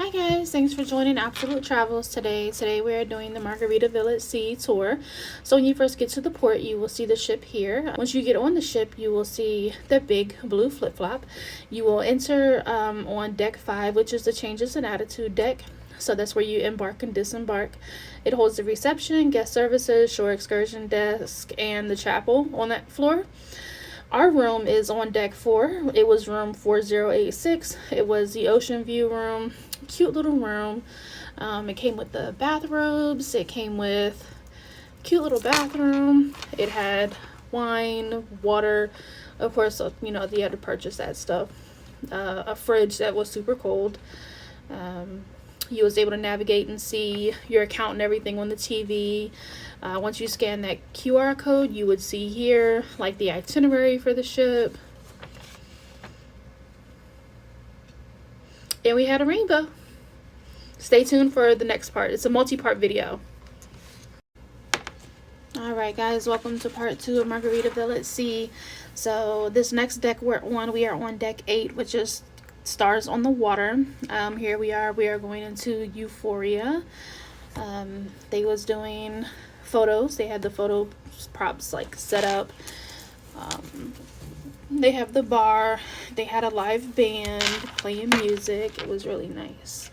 Hi guys, thanks for joining Absolute Travels today. Today we are doing the Margaritaville at Sea tour. So when you first get to the port, you will see the ship here. Once you get on the ship, you will see the big blue flip-flop. You will enter on deck 5, which is the changes in attitude deck. So that's where you embark and disembark. It holds the reception, guest services, shore excursion desk, and the chapel on that floor. Our room is on deck 4. It was room 4086. It was the ocean view room. Cute little room. It came with the bathrobes. It came with cute little bathroom. It had wine, water. Of course, you know, you had to purchase that stuff. A fridge that was super cold. You was able to navigate and see your account and everything on the TV. Once you scan that QR code, you would see here like the itinerary for the ship. And we had a rainbow. Stay tuned for the next part. It's a multi-part video. Alright guys, welcome to part 2 of Margaritaville at Sea. So this next deck we are on deck 8, which is stars on the water. Here we are going into Euphoria. They was doing photos. They had the photo props like set up. They have the bar. They had a live band playing music. It was really nice.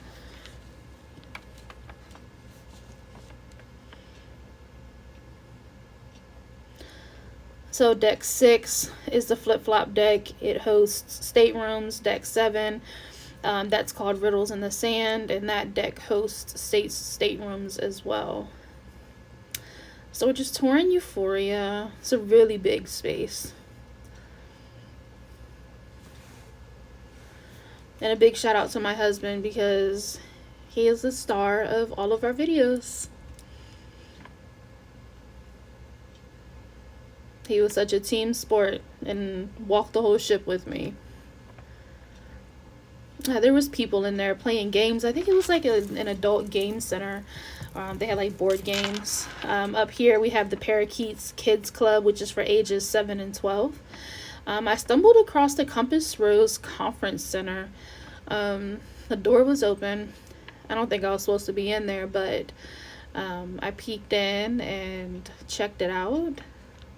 So deck 6 is the flip-flop deck. It hosts staterooms. Deck 7, that's called Riddles in the Sand, and that deck hosts staterooms as well. So we're just touring Euphoria. It's a really big space. And a big shout out to my husband because he is the star of all of our videos. He was such a team sport and walked the whole ship with me. There was people in there playing games. I think it was like an adult game center. They had like board games. Up here we have the Parakeets Kids Club, which is for ages 7 and 12. I stumbled across the Compass Rose Conference Center. The door was open. I don't think I was supposed to be in there, but I peeked in and checked it out.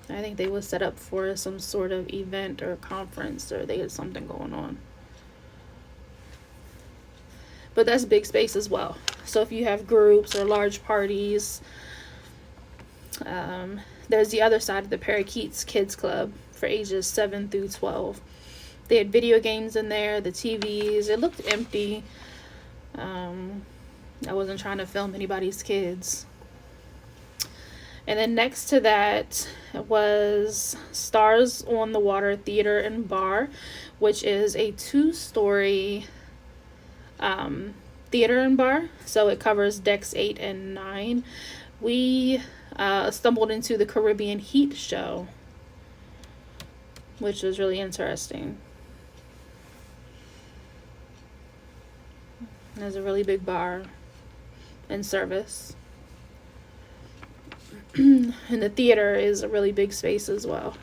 I think they was set up for some sort of event or conference, or they had something going on. But that's big space as well. So if you have groups or large parties, there's the other side of the Parakeets Kids Club for ages 7 through 12. They had video games in there, the TVs. It looked empty. I wasn't trying to film anybody's kids. And then next to that was Stars on the Water Theater and Bar, which is a 2-story theater and bar. So it covers decks 8 and 9. We stumbled into the Caribbean Heat show, which was really interesting. There's a really big bar and service. And the theater is a really big space as well.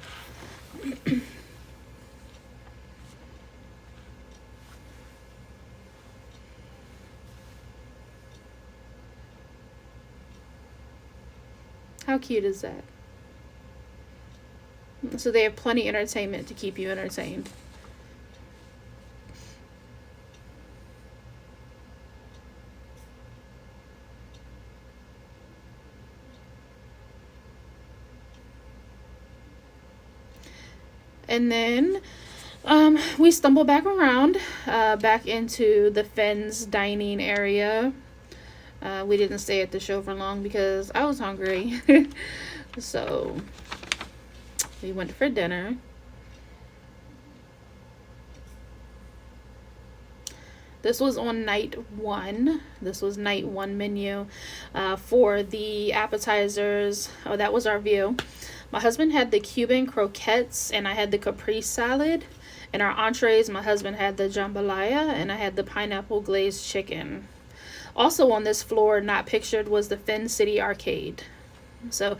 How cute is that? So they have plenty of entertainment to keep you entertained. And then we stumble back around, back into the Fens dining area. We didn't stay at the show for long because I was hungry. So we went for dinner. This was on night 1. This was night 1 menu. For the appetizers, oh, that was our view. My husband had the Cuban croquettes and I had the Capri salad. And our entrees, my husband had the jambalaya and I had the pineapple glazed chicken. Also on this floor, not pictured, was the Fin City Arcade. So,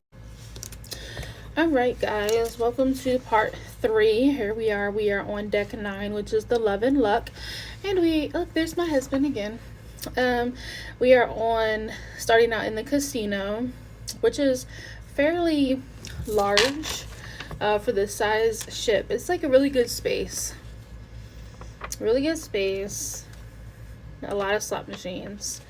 alright guys, welcome to part 3. Here we are on deck 9, which is the Love and Luck. And look, there's my husband again. Um, we are on starting out in the casino, which is fairly large for this size ship. It's like a really good space. Really good space. A lot of slot machines.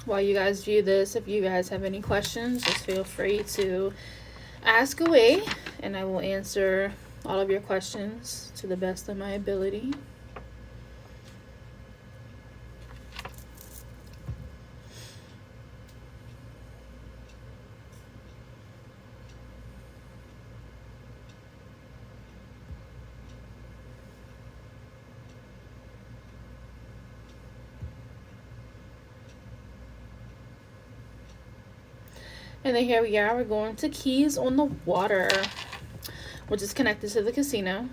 While you guys view this, if you guys have any questions, just feel free to ask away, and I will answer all of your questions to the best of my ability. And then here we are, we're going to Keys on the Water, which is connected to the casino.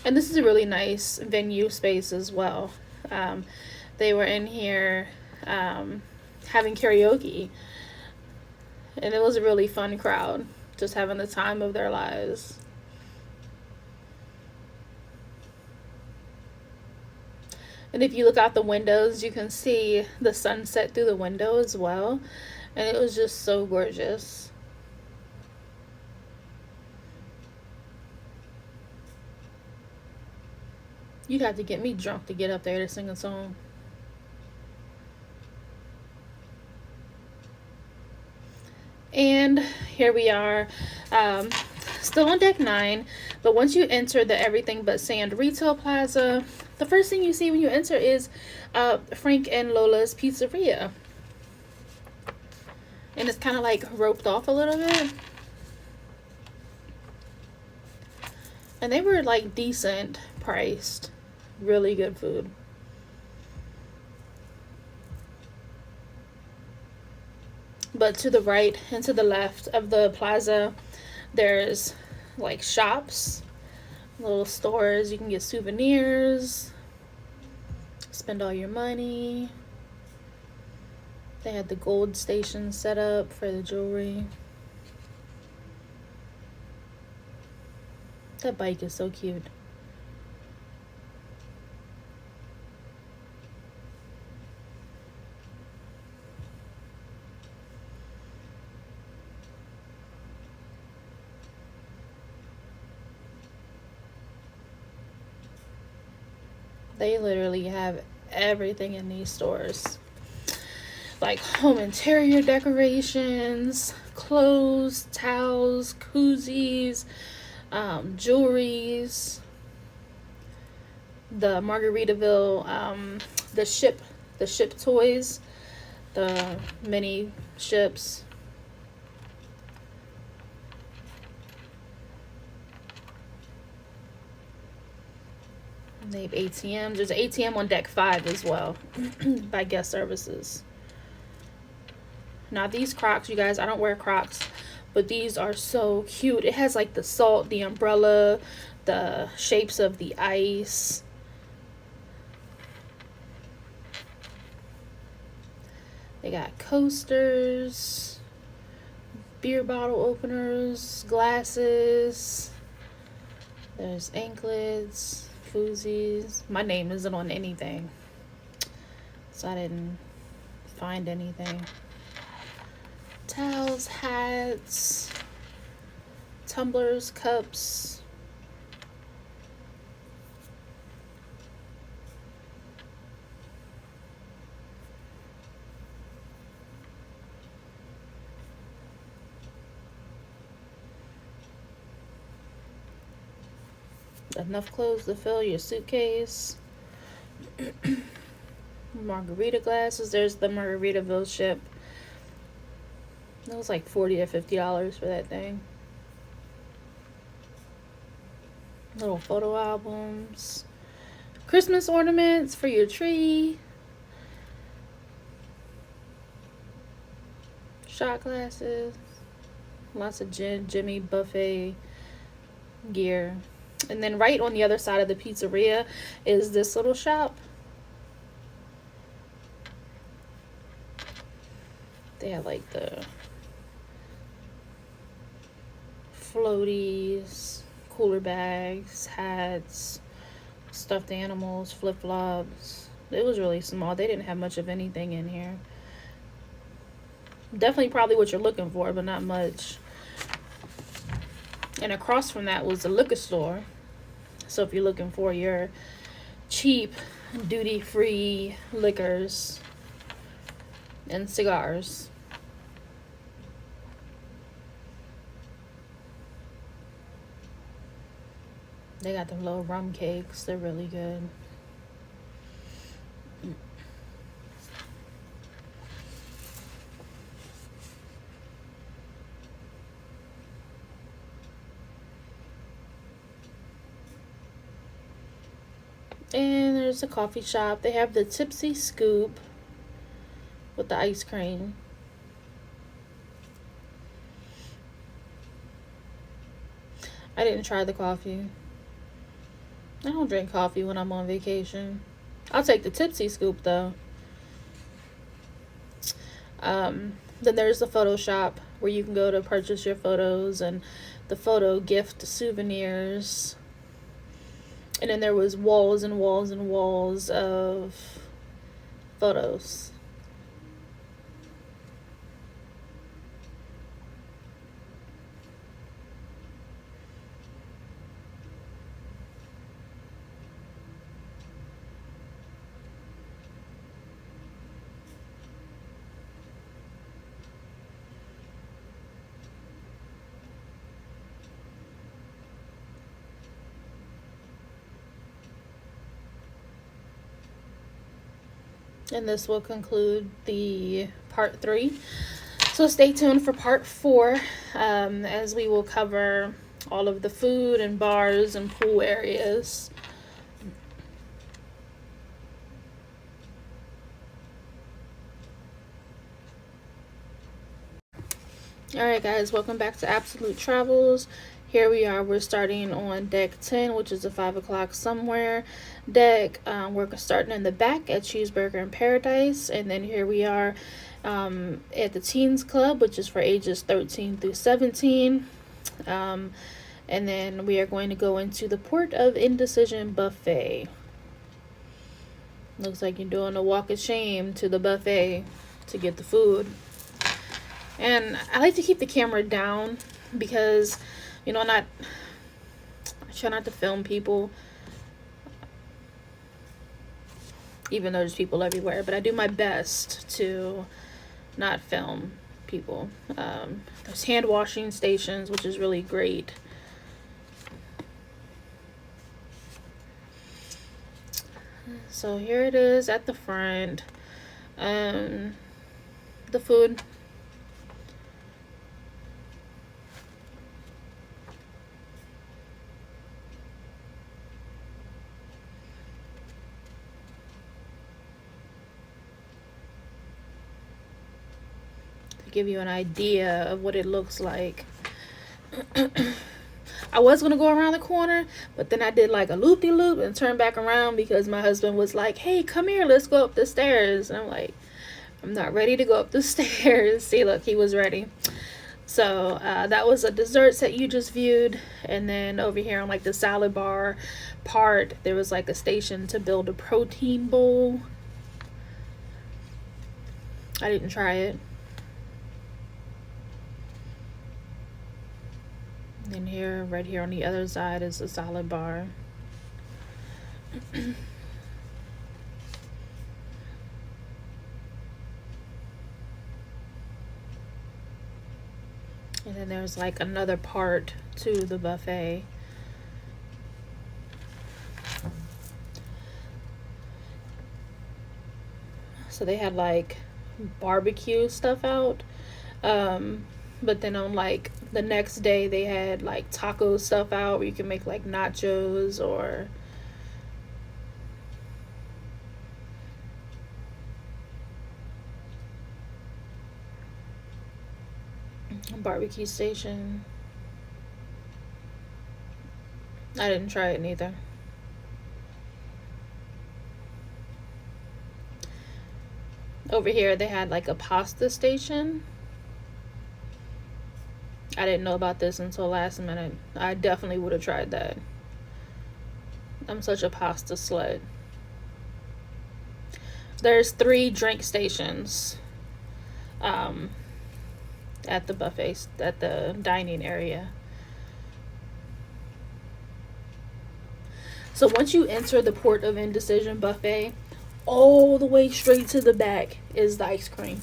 And this is a really nice venue space as well. They were in here having karaoke, and it was a really fun crowd, just having the time of their lives. And if you look out the windows, you can see the sunset through the window as well. And it was just so gorgeous. You'd have to get me drunk to get up there to sing a song. And here we are, still on deck 9, but once you enter the Everything But Sand Retail Plaza, the first thing you see when you enter is Frank and Lola's Pizzeria. And it's kind of like roped off a little bit. And they were like decent priced. Really good food. But to the right and to the left of the plaza, there's like shops, little stores. You can get souvenirs, spend all your money. They had the gold station set up for the jewelry. That bike is so cute. They literally have everything in these stores. Like home interior decorations, clothes, towels, koozies, jewelries, the Margaritaville, the ship toys, the mini ships. They have ATMs. There's an ATM on deck 5 as well by guest services. Now these Crocs, you guys, I don't wear Crocs, but these are so cute. It has like the salt, the umbrella, the shapes of the ice. They got coasters, beer bottle openers, glasses. There's anklets, koozies. My name isn't on anything, so I didn't find anything. Towels, hats, tumblers, cups. Enough clothes to fill your suitcase. Margarita glasses. There's the Margaritaville ship. It was like $40 or $50 for that thing. Little photo albums. Christmas ornaments for your tree. Shot glasses. Lots of gin, Jimmy buffet gear. And then right on the other side of the pizzeria is this little shop. They have like the floaties, cooler bags, hats, stuffed animals, flip-flops. It was really small. They didn't have much of anything in here. Definitely probably what you're looking for, but not much. And across from that was the liquor store. So if you're looking for your cheap, duty-free liquors and cigars. They got them little rum cakes. They're really good. And there's a coffee shop. They have the Tipsy Scoop with the ice cream. I didn't try the coffee. I don't drink coffee when I'm on vacation. I'll take the Tipsy Scoop though. Then there's the photo shop where you can go to purchase your photos and the photo gift souvenirs. And then there was walls and walls and walls of photos. And this will conclude the part 3. So stay tuned for part 4, as we will cover all of the food and bars and pool areas. Alright guys, welcome back to Absolute Travels. Here we are, we're starting on deck 10, which is a 5 o'clock somewhere deck. We're starting in the back at Cheeseburger in Paradise. And then here we are at the Teens Club, which is for ages 13 through 17. And then we are going to go into the Port of Indecision Buffet. Looks like you're doing a walk of shame to the buffet to get the food. And I like to keep the camera down because, you know, I try not to film people, even though there's people everywhere, but I do my best to not film people. There's hand washing stations, which is really great. So here it is at the front. The food. Give you an idea of what it looks like. I was gonna go around the corner, but then I did like a loop-de-loop and turned back around because my husband was like, hey, come here, let's go up the stairs. And I'm like, I'm not ready to go up the stairs. See, look, he was ready. So that was a desserts that you just viewed. And then over here on like the salad bar part, there was like a station to build a protein bowl. I didn't try it. And here, right here on the other side is the salad bar. And then there's like another part to the buffet. So they had like barbecue stuff out. But then on like the next day they had like taco stuff out where you can make like nachos or barbecue station. I didn't try it neither. Over here they had like a pasta station. I didn't know about this until last minute. I definitely would have tried that. I'm such a pasta slut. There's 3 drink stations at the buffet, at the dining area. So once you enter the Port of Indecision buffet, all the way straight to the back is the ice cream.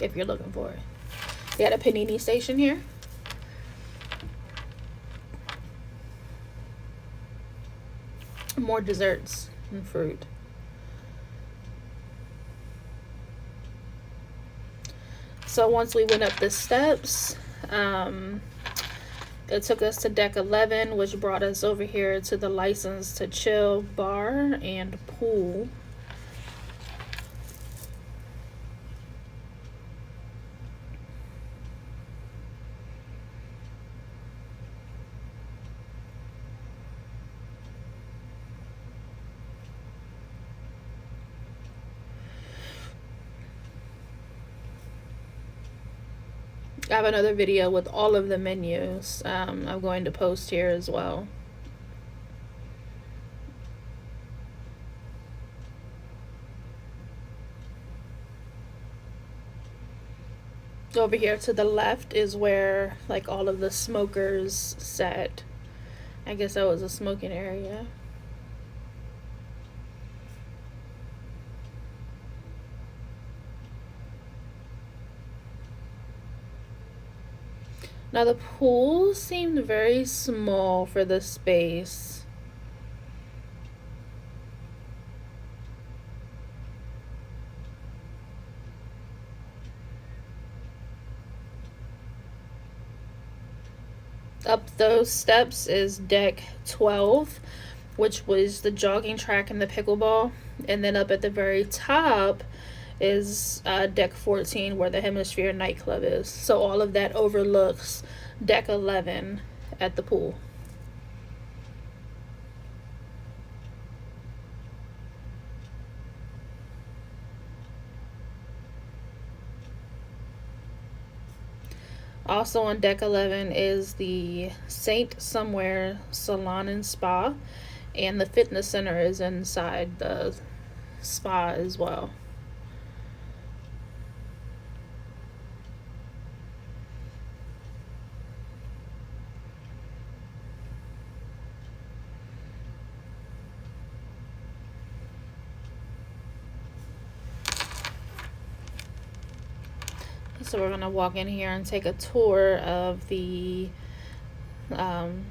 If you're looking for it. They had a panini station here. More desserts and fruit. So once we went up the steps, it took us to deck 11, which brought us over here to the License to Chill bar and pool. I have another video with all of the menus I'm going to post here as well. Over here to the left is where like all of the smokers sat. I guess that was a smoking area. Now the pool seemed very small for the space. Up those steps is deck 12, which was the jogging track and the pickleball. And then up at the very top is deck 14, where the Hemisphere nightclub is. So all of that overlooks deck 11 at the pool. Also on deck 11 is the Saint Somewhere Salon and Spa, and the fitness center is inside the spa as well. So we're gonna walk in here and take a tour of the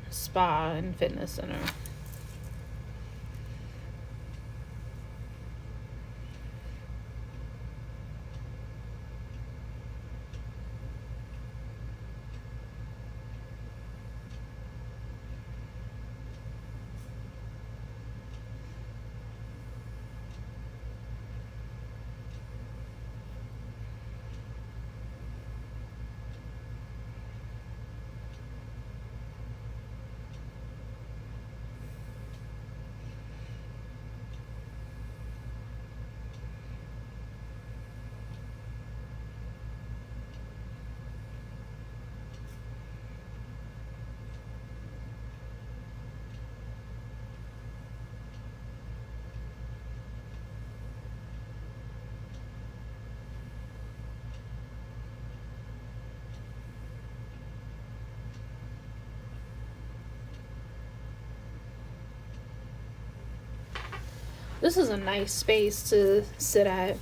spa and fitness center. This is a nice space to sit at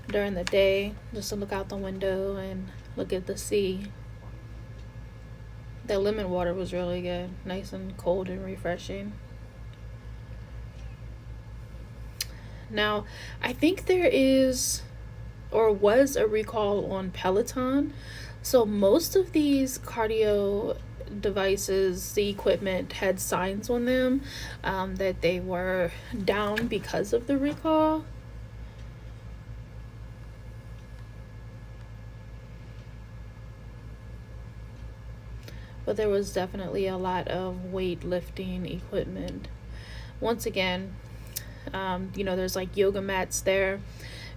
during the day, just to look out the window and look at the sea. The lemon water was really good, nice and cold and refreshing. Now, I think there is or was a recall on Peloton. So most of these cardio devices, the equipment had signs on them that they were down because of the recall. but there was definitely a lot of weightlifting equipment. Once again, there's like yoga mats there.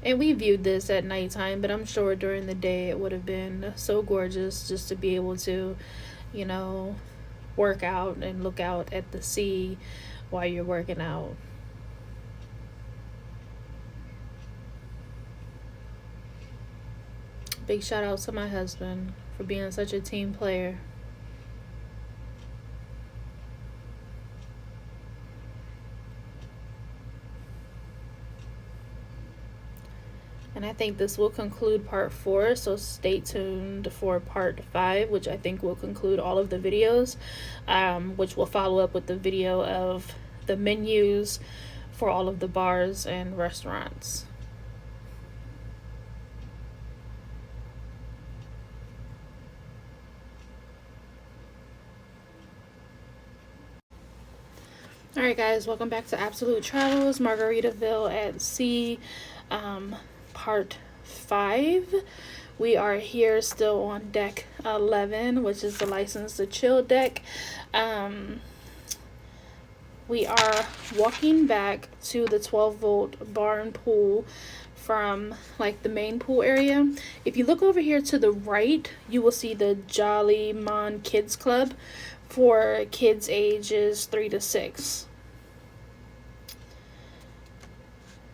And we viewed this at nighttime, but I'm sure during the day it would have been so gorgeous just to be able to, you know, work out and look out at the sea while you're working out. Big shout out to my husband for being such a team player. And I think this will conclude part 4, so stay tuned for part 5, which I think will conclude all of the videos, which will follow up with the video of the menus for all of the bars and restaurants. Alright guys, welcome back to Absolute Travels, Margaritaville at Sea, part 5. We are here still on deck 11, which is the license to chill deck. We are walking back to the 12-volt bar and pool from like the main pool area. If you look over here to the right, you will see the Jolly Mon Kids Club for kids ages 3 to 6.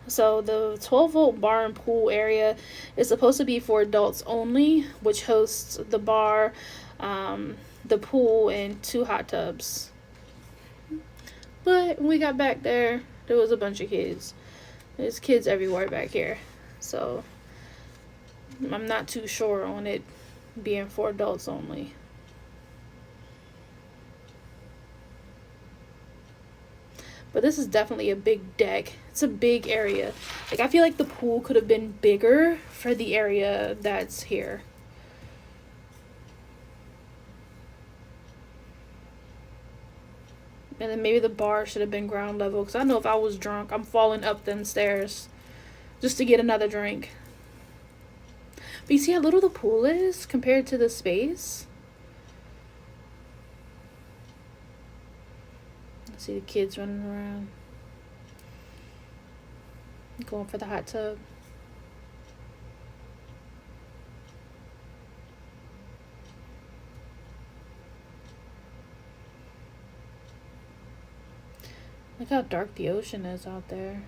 So the 12-volt bar and pool area is supposed to be for adults only, which hosts the bar, the pool, and 2 hot tubs. But when we got back there, there was a bunch of kids. There's kids everywhere back here. So I'm not too sure on it being for adults only. But this is definitely a big deck. It's a big area. Like, I feel like the pool could have been bigger for the area that's here. And then maybe the bar should have been ground level. Because I know if I was drunk, I'm falling up them stairs just to get another drink. But you see how little the pool is compared to the space? See the kids running around, going for the hot tub. Look how dark the ocean is out there.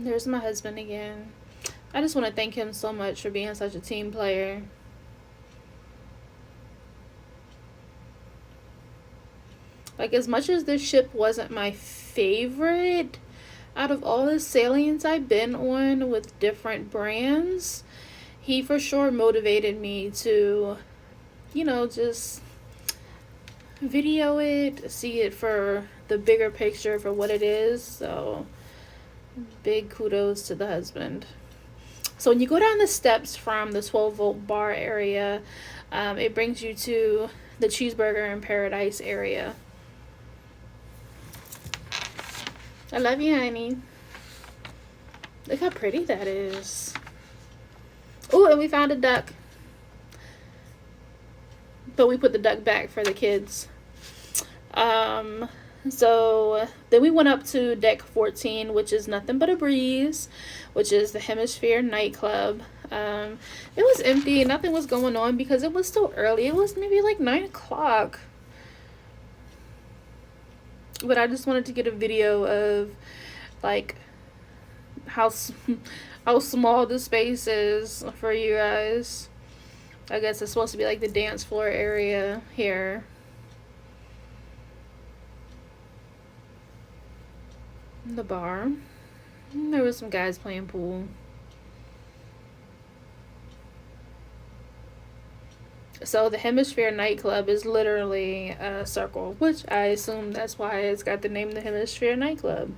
There's my husband again. I just want to thank him so much for being such a team player. Like, as much as this ship wasn't my favorite out of all the sailings I've been on with different brands, he for sure motivated me to, just video it, see it for the bigger picture for what it is. So big kudos to the husband. So when you go down the steps from the 12-volt bar area, it brings you to the Cheeseburger in Paradise area. I love you, honey. Look how pretty that is. Oh, and we found a duck. But we put the duck back for the kids. So then we went up to deck 14, which is nothing but a breeze, which is the Hemisphere nightclub. It was empty. Nothing was going on because it was still early. It was maybe like 9 o'clock. But I just wanted to get a video of like how small the space is for you guys. I guess it's supposed to be like the dance floor area here. The bar. There was some guys playing pool. So the Hemisphere nightclub is literally a circle, which I assume that's why it's got the name the Hemisphere nightclub.